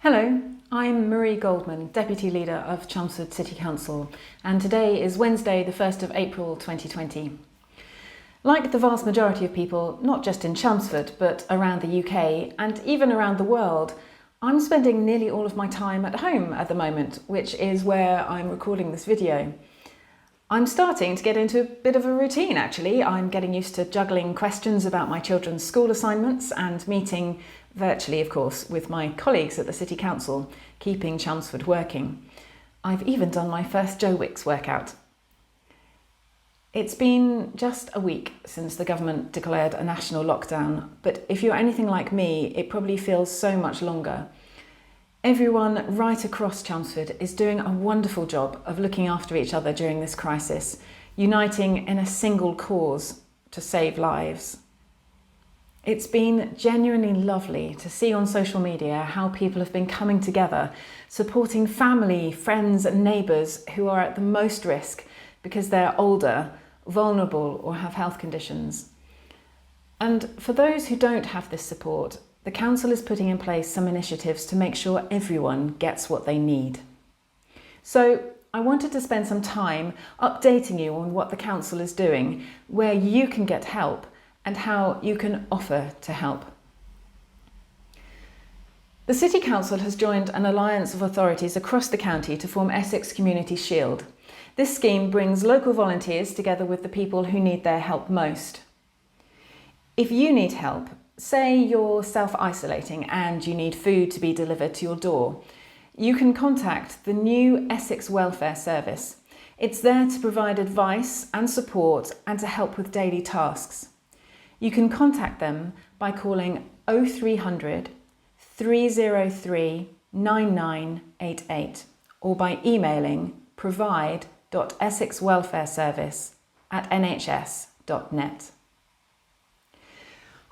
Hello, I'm Marie Goldman, Deputy Leader of Chelmsford City Council, and today is Wednesday the 1st of April 2020. Like the vast majority of people, not just in Chelmsford, but around the UK and even around the world, I'm spending nearly all of my time at home at the moment, which is where I'm recording this video. I'm starting to get into a bit of a routine actually. I'm getting used to juggling questions about my children's school assignments and meeting virtually, of course, with my colleagues at the City Council, keeping Chelmsford working. I've even done my first Joe Wicks workout. It's been just a week since the government declared a national lockdown, but if you're anything like me, it probably feels so much longer. Everyone right across Chelmsford is doing a wonderful job of looking after each other during this crisis, uniting in a single cause to save lives. It's been genuinely lovely to see on social media how people have been coming together, supporting family, friends and neighbours who are at the most risk because they're older, vulnerable or have health conditions. And for those who don't have this support, the Council is putting in place some initiatives to make sure everyone gets what they need. So I wanted to spend some time updating you on what the Council is doing, where you can get help and how you can offer to help. The City Council has joined an alliance of authorities across the county to form Essex Community Shield. This scheme brings local volunteers together with the people who need their help most. If you need help, say you're self-isolating and you need food to be delivered to your door, you can contact the new Essex Welfare Service. It's there to provide advice and support and to help with daily tasks. You can contact them by calling 0300 303 9988 or by emailing provide.essexwelfareservice@nhs.net.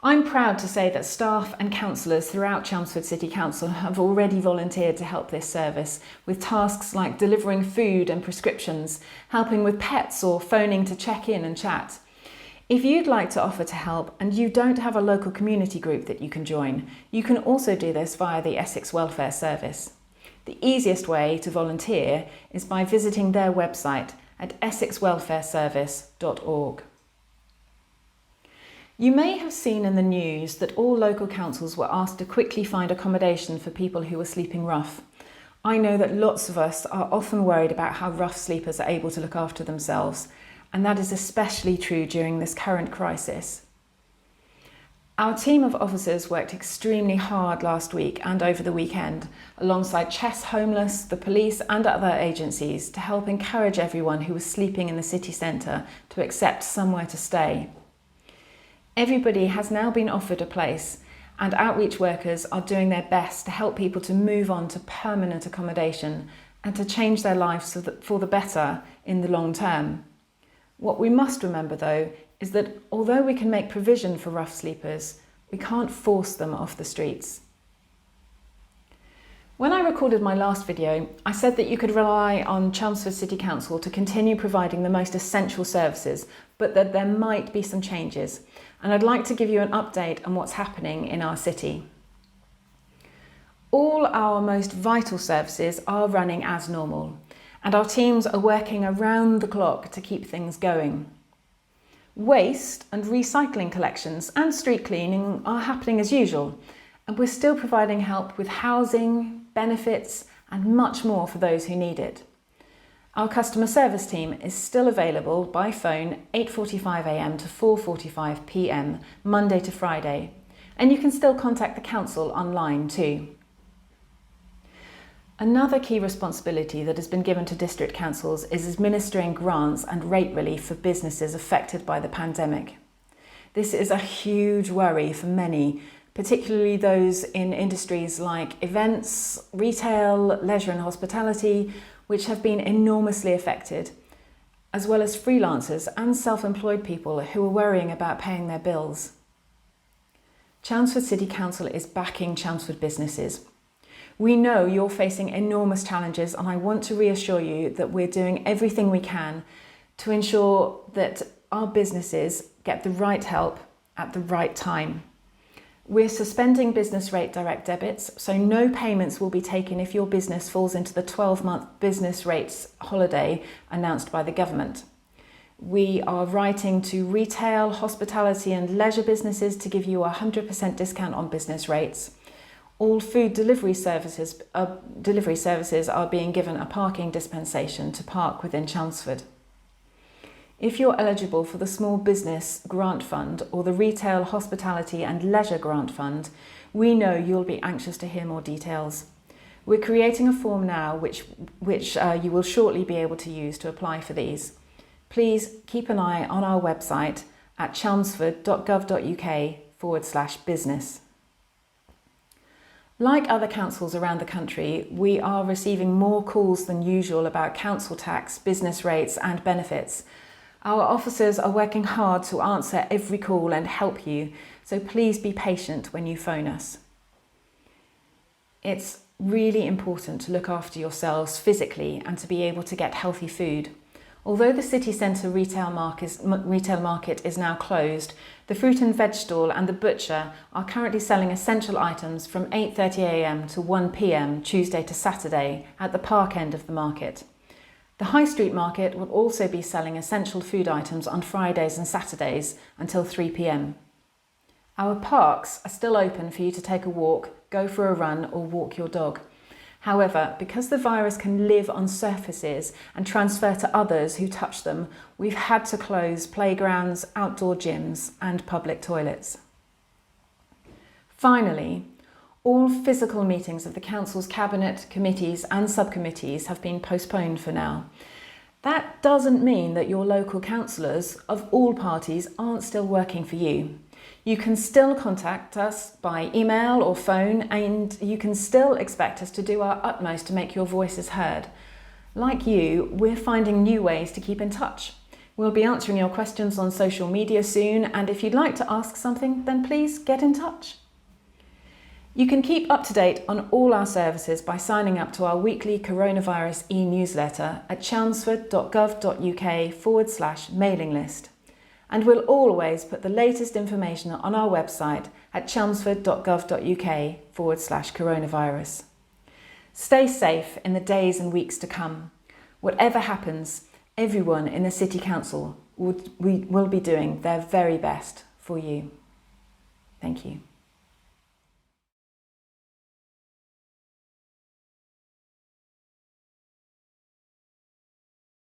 I'm proud to say that staff and councillors throughout Chelmsford City Council have already volunteered to help this service with tasks like delivering food and prescriptions, helping with pets or phoning to check in and chat. If you'd like to offer to help and you don't have a local community group that you can join, you can also do this via the Essex Welfare Service. The easiest way to volunteer is by visiting their website at essexwelfareservice.org. You may have seen in the news that all local councils were asked to quickly find accommodation for people who were sleeping rough. I know that lots of us are often worried about how rough sleepers are able to look after themselves, and that is especially true during this current crisis. Our team of officers worked extremely hard last week and over the weekend, alongside Chess Homeless, the police and other agencies to help encourage everyone who was sleeping in the city centre to accept somewhere to stay. Everybody has now been offered a place, and outreach workers are doing their best to help people to move on to permanent accommodation and to change their lives for the better in the long term. What we must remember though is that although we can make provision for rough sleepers, we can't force them off the streets. When I recorded my last video, I said that you could rely on Chelmsford City Council to continue providing the most essential services, but that there might be some changes, and I'd like to give you an update on what's happening in our city. All our most vital services are running as normal, and our teams are working around the clock to keep things going. Waste and recycling collections and street cleaning are happening as usual, and we're still providing help with housing, benefits and much more for those who need it. Our customer service team is still available by phone 8:45 a.m. to 4:45 p.m. Monday to Friday, and you can still contact the council online too. Another key responsibility that has been given to district councils is administering grants and rate relief for businesses affected by the pandemic. This is a huge worry for many, particularly those in industries like events, retail, leisure and hospitality, which have been enormously affected, as well as freelancers and self-employed people who are worrying about paying their bills. Chelmsford City Council is backing Chelmsford businesses. We know you're facing enormous challenges, and I want to reassure you that we're doing everything we can to ensure that our businesses get the right help at the right time. We're suspending business rate direct debits, so no payments will be taken if your business falls into the 12-month business rates holiday announced by the government. We are writing to retail, hospitality and leisure businesses to give you a 100% discount on business rates. All food delivery services are being given a parking dispensation to park within Chelmsford. If you're eligible for the Small Business Grant Fund or the Retail, Hospitality and Leisure Grant Fund, we know you'll be anxious to hear more details. We're creating a form now which you will shortly be able to use to apply for these. Please keep an eye on our website at chelmsford.gov.uk/business. Like other councils around the country, we are receiving more calls than usual about council tax, business rates and benefits. Our officers are working hard to answer every call and help you, so please be patient when you phone us. It's really important to look after yourselves physically and to be able to get healthy food. Although the city centre retail market is now closed, the fruit and veg stall and the butcher are currently selling essential items from 8:30 a.m. to 1 p.m. Tuesday to Saturday at the park end of the market. The High Street Market will also be selling essential food items on Fridays and Saturdays until 3 p.m. Our parks are still open for you to take a walk, go for a run or walk your dog. However, because the virus can live on surfaces and transfer to others who touch them, we've had to close playgrounds, outdoor gyms and public toilets. Finally, all physical meetings of the Council's Cabinet, committees and subcommittees have been postponed for now. That doesn't mean that your local councillors of all parties aren't still working for you. You can still contact us by email or phone, and you can still expect us to do our utmost to make your voices heard. Like you, we're finding new ways to keep in touch. We'll be answering your questions on social media soon, and if you'd like to ask something, then please get in touch. You can keep up to date on all our services by signing up to our weekly coronavirus e-newsletter at chelmsford.gov.uk/mailing list. And we'll always put the latest information on our website at chelmsford.gov.uk/coronavirus. Stay safe in the days and weeks to come. Whatever happens, everyone in the City Council will be doing their very best for you. Thank you.